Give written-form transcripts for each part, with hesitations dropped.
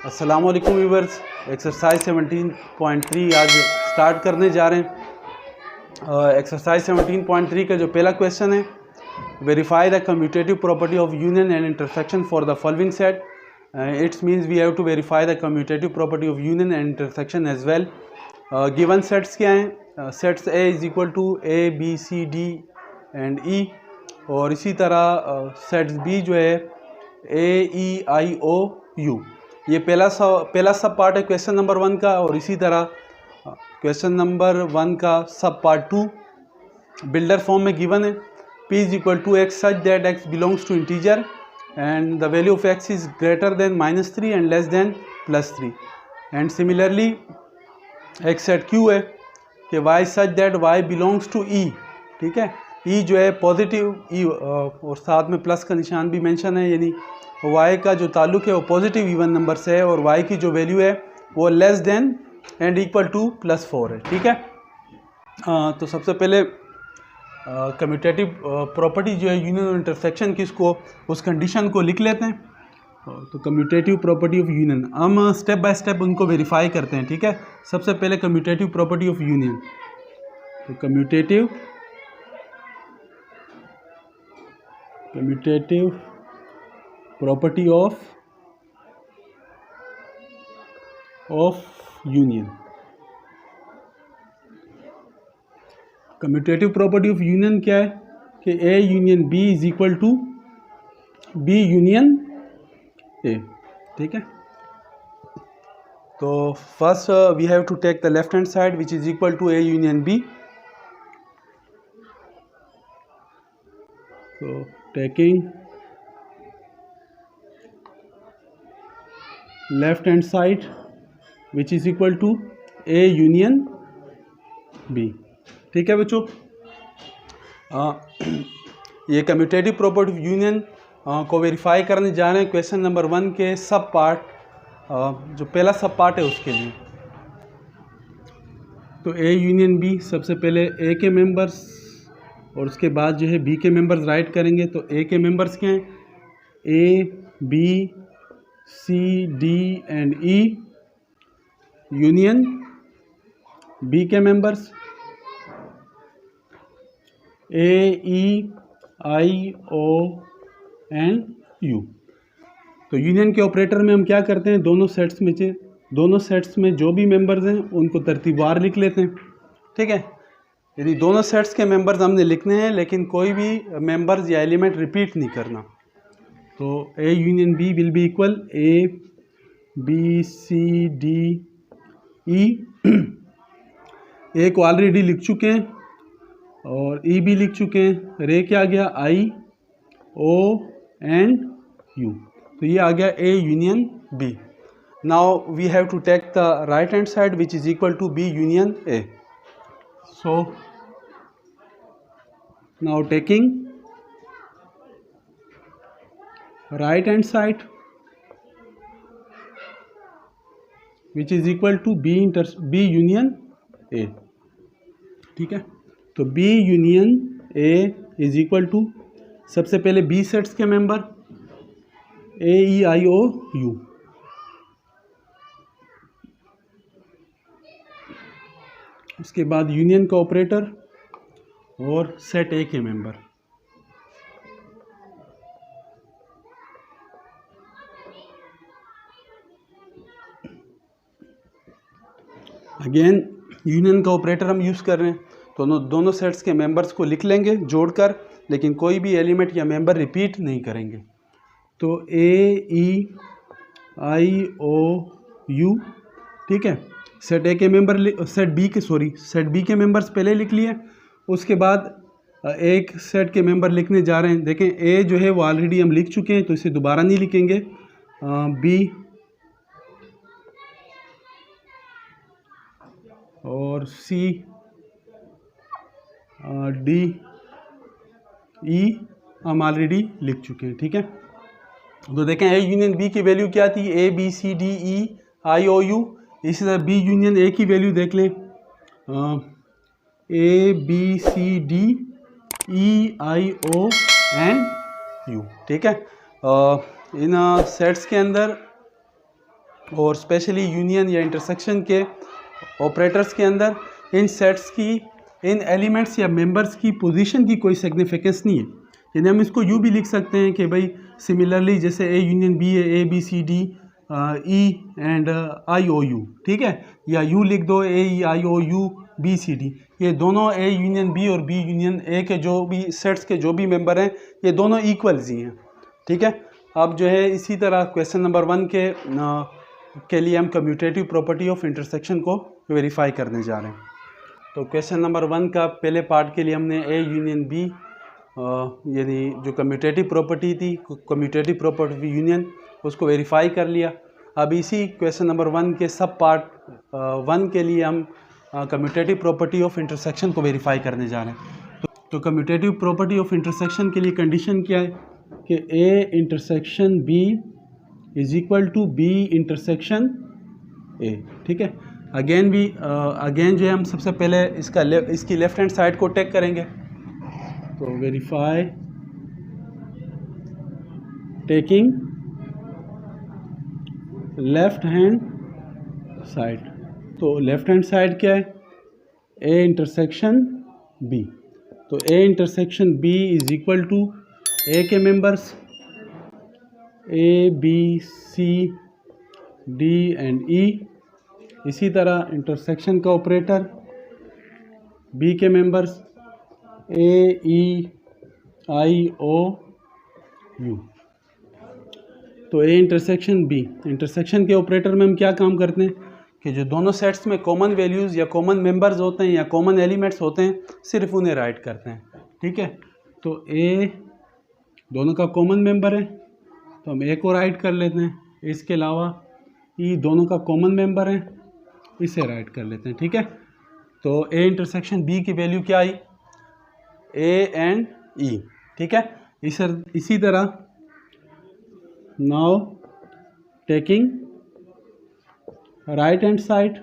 अस्सलाम वालेकुम viewers. Exercise 17.3 आज स्टार्ट करने जा रहे हैं। एक्सरसाइज 17.3 का जो पहला क्वेश्चन है, verify the commutative property of union and intersection for the following set. It's means we have to verify the commutative property of union and intersection as well. Given sets क्या हैं? Sets A is equal to A B C D and E, और इसी तरह sets B जो है ए E I O you. ये पहला सब पार्ट है क्वेश्चन नंबर 1 का, और इसी तरह क्वेश्चन नंबर 1 का सब पार्ट 2 बिल्डर फॉर्म में गिवन है। P is equal to x such that x belongs to integer and the value of x is greater than -3 and less than +3। And similarly एक set Q है कि y such that y belongs to E। ठीक है, E जो है positive E, और साथ में प्लस का निशान भी मेंशन है, यानी y का जो ताल्लुक है वो पॉजिटिव इवन नंबर से है, और y की जो वैल्यू है वो less than and equal to +4 है। ठीक है, तो सबसे पहले कम्यूटेटिव प्रॉपर्टी जो है यूनियन और इंटरसेक्शन की, इसको उस कंडीशन को लिख लेते हैं। तो कम्यूटेटिव प्रॉपर्टी ऑफ यूनियन हम स्टेप बाय स्टेप उनको वेरीफाई करते हैं। ठीक है, सबसे पहले कम्यूटेटिव प्रॉपर्टी ऑफ यूनियन। तो commutative property of union. Commutative property of union क्या है कि A union B is equal to B union A. ठीक है, तो first we have to take the left hand side which is equal to A union B. So taking left hand side which is equal to A union B। ठीक है बच्चों, ये commutative property of union को verify करने जा रहे हैं question number 1 के सब पार्ट, जो पहला सब पार्ट है उसके लिए। तो A यूनियन B, सबसे पहले A के मेंबर्स और उसके बाद जो है बी के मेंबर्स राइट करेंगे। तो ए के मेंबर्स क्या हैं? A B C D and E union B के members A E I O and U. तो यूनियन के ऑपरेटर में हम क्या करते हैं, दोनों सेट्स में जो भी मेंबर्स हैं उनको तरतीबवार लिख लेते हैं। ठीक है, यदि दोनों सेट्स के मेंबर्स हमने लिखने हैं, लेकिन कोई भी मेंबर्स या एलिमेंट रिपीट नहीं करना। तो A union B will be equal A B C D E. A को ऑलरेडी लिख चुके हैं और ई भी लिख चुके हैं। रे क्या आ गया? I O and U. तो ये आ गया A union B. Now we have to take the right hand side which is equal to B union A. So now taking right hand side which is equal to B union A। ठीक है, तो B union A is equal to सबसे पहले B sets के member A E I O U, उसके बाद union का operator और सेट ए के मेंबर। अगेन यूनियन का ऑपरेटर हम यूज़ कर रहे हैं, तो दोनों सेट्स के मेंबर्स को लिख लेंगे जोड़कर, लेकिन कोई भी एलिमेंट या मेंबर रिपीट नहीं करेंगे। तो ए ई आई ओ यू। ठीक है, सेट ए के मेंबर, सेट बी के मेंबर्स पहले लिख लिए। उसके बाद एक सेट के मेंबर लिखने जा रहे हैं। देखें, ए जो है वो ऑलरेडी हम लिख चुके हैं, तो इसे दोबारा नहीं लिखेंगे। बी और सी डी ई हम ऑलरेडी लिख चुके हैं। ठीक है, तो देखें ए यूनियन बी की वैल्यू क्या थी? A B C D E I O U. इसी तरह बी यूनियन ए की वैल्यू देख लें, A B C D E I O and U. ठीक है, इन सेट्स के अंदर और स्पेशली यूनियन या इंटरसेक्शन के ऑपरेटर्स के अंदर इन सेट्स की, इन एलिमेंट्स या मेंबर्स की पोजीशन की कोई सिग्निफिकेंस नहीं है। यानी हम इसको यूँ भी लिख सकते हैं कि भाई सिमिलरली जैसे ए यूनियन बी है, A B C D E and I O U, ठीक है, या यू लिख दो A E I O U B C D, ये दोनों ए यूनियन बी और बी यूनियन ए के जो भी सेट्स के जो भी मेंबर हैं ये दोनों इक्वल्स ही हैं, ठीक है। अब जो है इसी तरह क्वेश्चन नंबर 1 के लिए हम कम्यूटेटिव प्रॉपर्टी ऑफ इंटरसेक्शन को वेरीफाई करने जा रहे हैं। तो क्वेश्चन नंबर 1 का पहले पार्ट के लिए हमने ए यूनियन बी यानी जो कम्यूटेटिव प्रॉपर्टी थी, कम्यूटेटिव प्रॉपर्टी यूनियन, उसको वेरीफाई कर लिया। अब इसी क्वेश्चन नंबर 1 के सब पार्ट 1 के लिए हम कम्यूटेटिव प्रॉपर्टी ऑफ इंटरसेक्शन को वेरीफाई करने जा रहे हैं। तो कम्यूटेटिव प्रॉपर्टी ऑफ इंटरसेक्शन के लिए कंडीशन क्या है कि A intersection B is equal to B intersection A, ठीक है। अगेन जो है हम सबसे पहले इसकी लेफ्ट हैंड साइड को टेक करेंगे। तो verify taking left hand side. तो लेफ्ट हैंड साइड क्या है, ए इंटरसेक्शन बी। तो A intersection B is equal to A के members A B C D and E, इसी तरह इंटरसेक्शन का ऑपरेटर बी के members A E I O you. तो ए इंटरसेक्शन बी, इंटरसेक्शन के ऑपरेटर में हम क्या काम करते हैं कि जो दोनों सेट्स में कॉमन वैल्यूज़ या कॉमन मेंबर्स होते हैं या कॉमन एलिमेंट्स होते हैं सिर्फ उन्हें राइट करते हैं, ठीक है। तो ए दोनों का कॉमन मेंबर है तो हम ए को राइट कर लेते हैं, इसके अलावा ई दोनों का कॉमन मेंबर है, इसे राइट कर लेते हैं, ठीक है। तो ए इंटरसेक्शन बी की वैल्यू क्या आई, ए एंड ई, ठीक है। इसी तरह now taking right hand side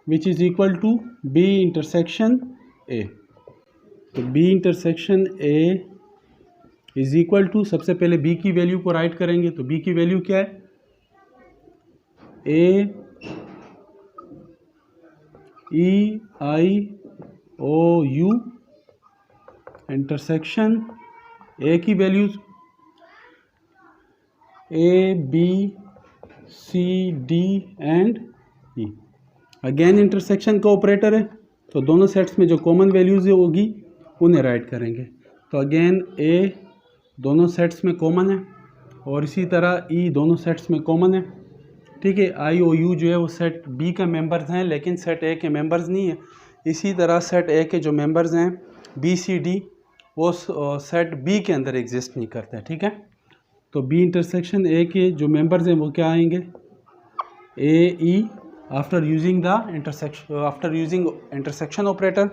which is equal to B intersection A. तो B intersection A is equal to, सबसे पहले बी की वैल्यू को राइट करेंगे। तो बी की वैल्यू क्या है, ए E I O you intersection A की values A B C D and E. Again intersection का ऑपरेटर है तो दोनों सेट्स में जो कॉमन वैल्यूज होगी उन्हें राइट करेंगे। तो अगेन ए दोनों सेट्स में कॉमन है और इसी तरह ई दोनों सेट्स में कॉमन है, ठीक है। आई ओ यू जो है वो सेट बी का मेंबर्स हैं लेकिन सेट ए के मेंबर्स नहीं है। इसी तरह सेट ए के जो मेंबर्स हैं बी सी डी वो सेट बी के अंदर एग्जिस्ट नहीं करते, ठीक है। तो बी इंटरसेक्शन ए के जो मेंबर्स हैं वो क्या आएंगे, ए ई आफ्टर यूजिंग इंटरसेक्शन ऑपरेटर।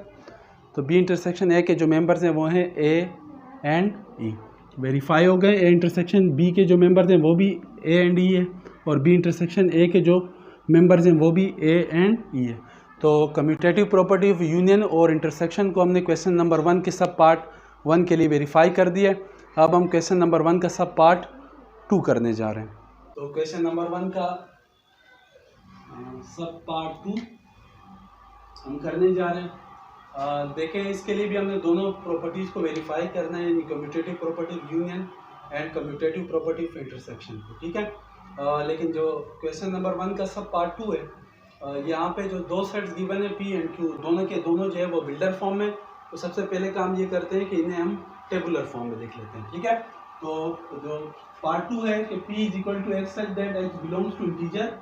तो बी इंटरसेक्शन ए के जो मेंबर्स हैं वो हैं ए एंड ई। वेरीफाई हो गए। ए इंटरसेक्शन बी के जो मेंबर्स हैं वो भी ए एंड ई है और बी इंटरसेक्शन ए के जो मेंबर्स हैं वो भी ए एंड ई है। तो कम्यूटेटिव प्रॉपर्टी ऑफ यूनियन और इंटरसेक्शन को हमने क्वेश्चन नंबर 1 के सब पार्ट 1 के लिए वेरीफाई कर दिया। अब हम क्वेश्चन नंबर 1 का सब पार्ट 2 करने जा रहे हैं। तो क्वेश्चन नंबर 1 का सब पार्ट 2 हम करने जा रहे हैं। देखें, इसके लिए भी हमने दोनों प्रॉपर्टीज़ को वेरीफाई करना है, यानी commutative property of union and commutative property of intersection को, ठीक है। लेकिन जो क्वेश्चन नंबर 1 का सब पार्ट 2 है, यहाँ पे जो दो सेट्स गिवन है पी एंड क्यू, दोनों के दोनों जो है वो बिल्डर फॉर्म में। तो सबसे पहले काम ये करते हैं कि इन्हें हम टेबुलर फॉर्म में लिख लेते हैं, ठीक है। तो जो पार्ट 2 है कि p is equal to x such that x belongs to integer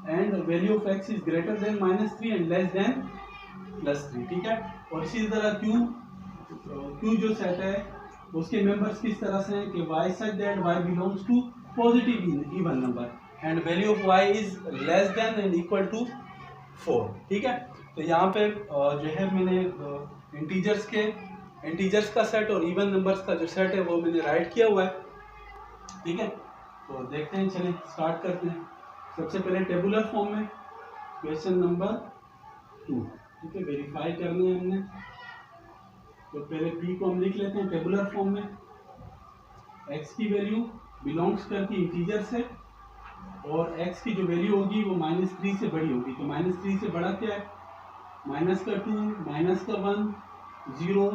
and value of x is greater than -3 and less than +3, ठीक है। और इसी तरह q जो सेट है उसके मेंबर्स किस तरह से हैं कि y such that y belongs to positive even number and value of y is less than and equal to 4, ठीक है। तो यहाँ पे जो है मैंने इंटीजर्स का सेट और इवन नंबर्स का जो सेट है वो मैंने राइट किया हुआ है, ठीक है। तो देखते हैं, चलें स्टार्ट करते हैं। सबसे पहले टेबुलर फॉर्म में क्वेश्चन नंबर 2, ठीक है, वेरीफाई करना है हमने। तो पहले p को हम लिख लेते हैं टेबुलर फॉर्म में। x की वैल्यू बिलोंग्स करती इंटीजर से और x की जो वैल्यू होगी वो -3 से बड़ी होगी। तो -3 से बड़ा क्या है? -2, -1, 0,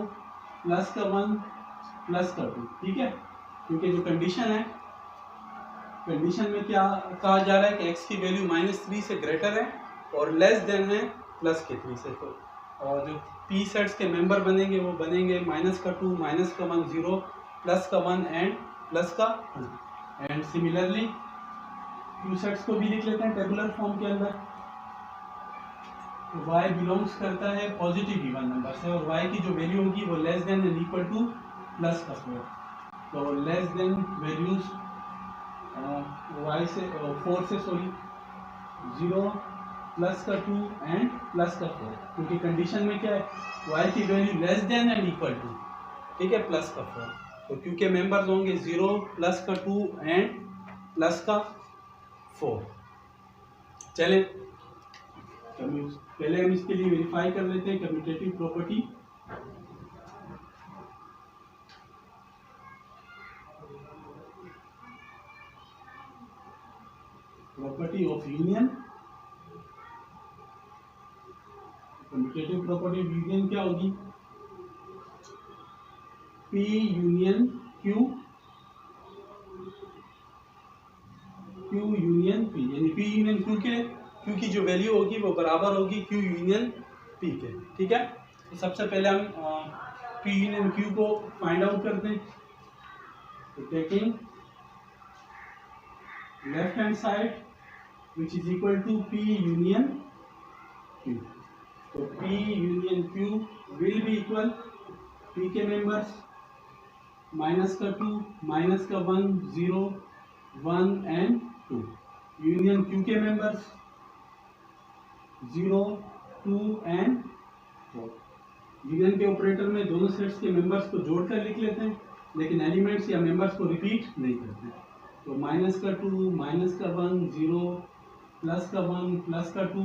+1, +2, ठीक है। क्योंकि जो कंडीशन है, कंडीशन में क्या कहा जा रहा है कि x की वैल्यू -3 से ग्रेटर है और लेस देन है +3 से। तो और जो p सेट्स के मेंबर बनेंगे वो बनेंगे -2, -1, 0, +1 and +2। And similarly q sets को भी लिख लेते हैं टेबुलर फॉर्म के अंदर। तो y बिलोंग्स करता है पॉजिटिव इवन नंबर से और y की जो वैल्यू होगी वो less than and equal to +4। तो लेस देन वैल्यूज y से 4 से 0, +2 एंड +4, क्योंकि कंडीशन में क्या है, y की value less than and equal to, ठीक है, +4। तो क्योंकि मेंबर्स होंगे 0, +2 एंड +4। चलें पहले हम इसके लिए वेरीफाई कर लेते हैं commutative property. Property of union, commutative property of union क्या होगी? P union Q, Q union P, यानी P यूनियन Q के Q की जो वैल्यू होगी वो बराबर होगी Q यूनियन P के, ठीक है। तो सबसे पहले हम P यूनियन Q को फाइंड आउट करते हैं। तो taking left hand side which is equal to P union Q, तो P union Q will be equal P के मेंबर्स -2, -1, 0, 1 एंड 2, यूनियन Q के मेंबर्स 0, 2 एंड 4। यूनियन के ऑपरेटर में दोनों सेट्स के मेंबर्स को जोड़कर लिख लेते हैं, लेकिन एलिमेंट्स या मेंबर्स को रिपीट नहीं करते। तो -2, -1, 0, +1, +2,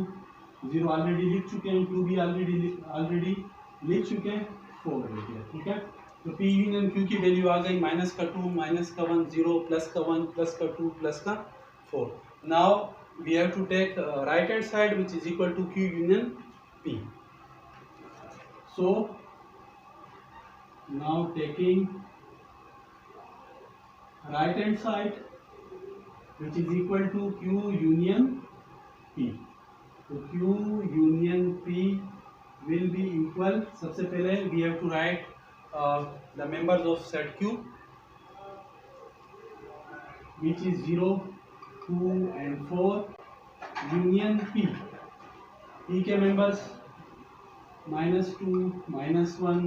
0 ऑलरेडी लिख चुके हैं, 2 भी ऑलरेडी लिख चुके हैं, 4 लिख लिया, ठीक है। तो P यूनियन Q की वैल्यू आ गई -2, -1, 0, +1, +2, +4। Now we have to take right hand side which is equal to Q union P। So now taking right hand side which is equal to Q union P, तो Q union P will be equal, सबसे पहले we have to write the members of set Q which is 0, 2 and 4 union P, P के members -2, -1,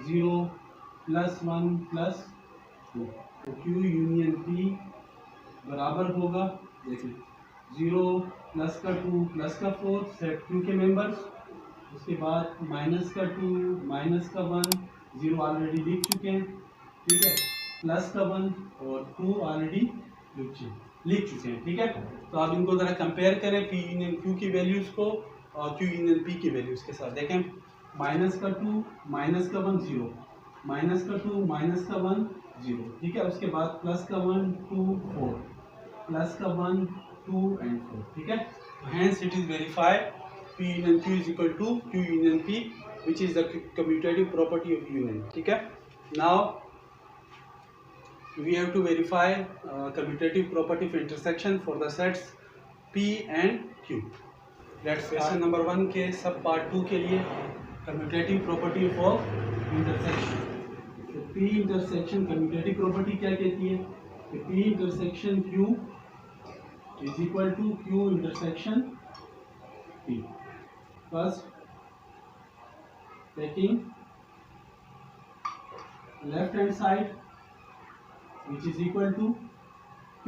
0, +1, +2, तो Q union P बराबर होगा, देखिए 0, +2, +4 set Q के members, उसके बाद -2, -1, 0 ऑलरेडी लिख चुके हैं, ठीक है, +1 और 2 ऑलरेडी लिख चुके हैं, ठीक है। तो आप इनको ज़रा कंपेयर करें P यूनियन Q की वैल्यूज़ को और Q यूनियन P की वैल्यूज़ के साथ। देखें -2, -1, 0, -2, -1, 0, ठीक है। उसके बाद +1, 2, 4, +1, 2 and 4, ठीक है। Hence it is verified P union Q is equal to Q union P, which is the commutative property of union, ठीक है। Now we have to verify commutative property of intersection for the sets P and Q. Let's question number 1 के सब part 2 के लिए commutative property of intersection। P intersection commutative property क्या कहती है कि P intersection Q is equal to Q intersection P। First taking left hand side which is equal to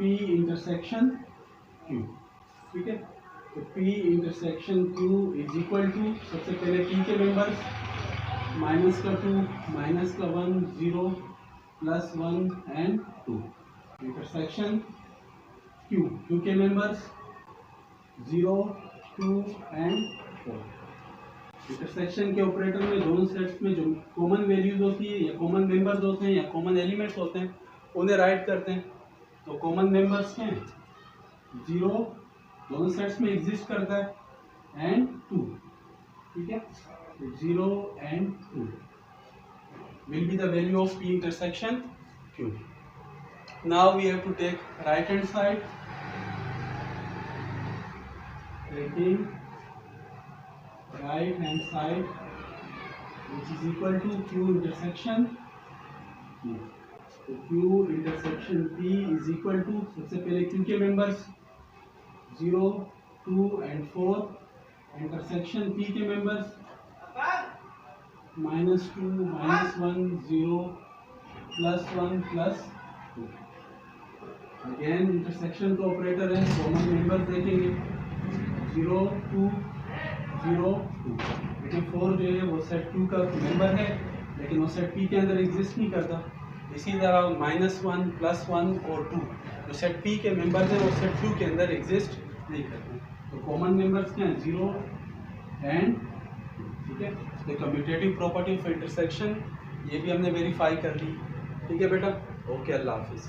P intersection Q, ठीक है। तो P intersection Q is equal to, सबसे पहले P के मेंबर्स -2, -1, 0, +1 and 2, इंटरसेक्शन Q के members 0, 2 and 4। Intersection के operator में दोनों सेट्स में जो कॉमन वैल्यूज होती है या कॉमन मेंबर्स होते हैं या कॉमन एलिमेंट्स होते हैं उन्हें राइट करते हैं। तो कॉमन मेंबर्स क्या हैं? 0 दोनों सेट्स में एग्जिस्ट करता है एंड 2, ठीक है, 0 and 2 will be the value of P intersection Q. Now we have to take right hand side, taking right hand side which is equal to Q intersection P. तो Q intersection P is equal to, सबसे पहले Q के members 0, 2 and 4, intersection P के members -2, -1, 0, +1, +2. Again intersection का operator है, common member देखेंगे 0, 2, 0, 2, लेकिन 4 जो है वो सेट 2 का मेंबर है लेकिन वो सेट P के अंदर एग्जिस्ट नहीं करता। इसी तरह -1, +1 और 2 जो सेट P के मेंबर्स हैं वो सेट 2 के अंदर एग्जिस्ट नहीं करते। तो कॉमन मेंबर्स क्या हैं, 0 एंड, ठीक है। The commutative property of intersection ये भी हमने वेरीफाई कर ली, ठीक है बेटा। ओके, अल्लाह हाफिज़।